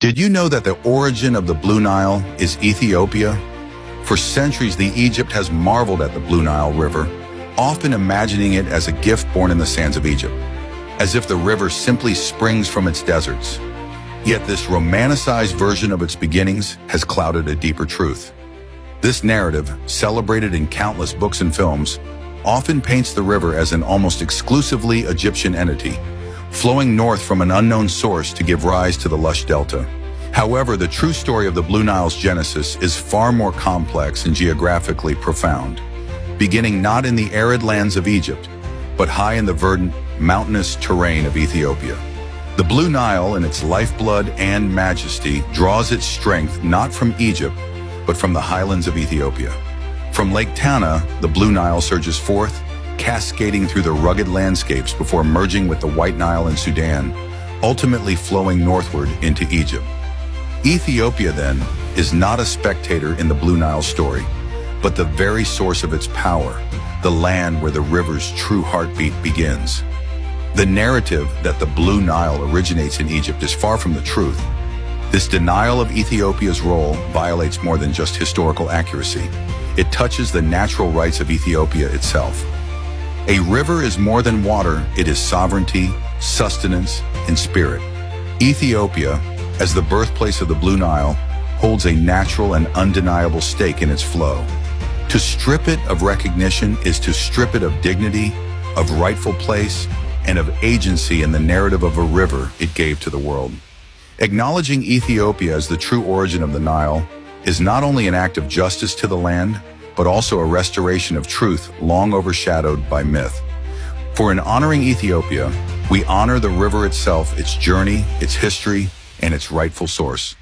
Did you know that the origin of the Blue Nile is Ethiopia? For centuries, Egypt has marveled at the Blue Nile River, often imagining it as a gift born in the sands of Egypt, as if the river simply springs from its deserts. Yet this romanticized version of its beginnings has clouded a deeper truth. This narrative, celebrated in countless books and films, often paints the river as an almost exclusively Egyptian entity, flowing north from an unknown source to give rise to the lush delta. However, the true story of the Blue Nile's genesis is far more complex and geographically profound, beginning not in the arid lands of Egypt, but high in the verdant, mountainous terrain of Ethiopia. The Blue Nile, in its lifeblood and majesty, draws its strength not from Egypt, but from the highlands of Ethiopia. From Lake Tana, the Blue Nile surges forth, cascading through the rugged landscapes before merging with the White Nile in Sudan, ultimately flowing northward into Egypt. Ethiopia, then, is not a spectator in the Blue Nile story, but the very source of its power, the land where the river's true heartbeat begins. The narrative that the Blue Nile originates in Egypt is far from the truth. This denial of Ethiopia's role violates more than just historical accuracy. It touches the natural rights of Ethiopia itself. A river is more than water, it is sovereignty, sustenance, and spirit. Ethiopia, as the birthplace of the Blue Nile, holds a natural and undeniable stake in its flow. To strip it of recognition is to strip it of dignity, of rightful place, and of agency in the narrative of a river it gave to the world. Acknowledging Ethiopia as the true origin of the Nile is not only an act of justice to the land, but also a restoration of truth long overshadowed by myth. For in honoring Ethiopia, we honor the river itself, its journey, its history, and its rightful source.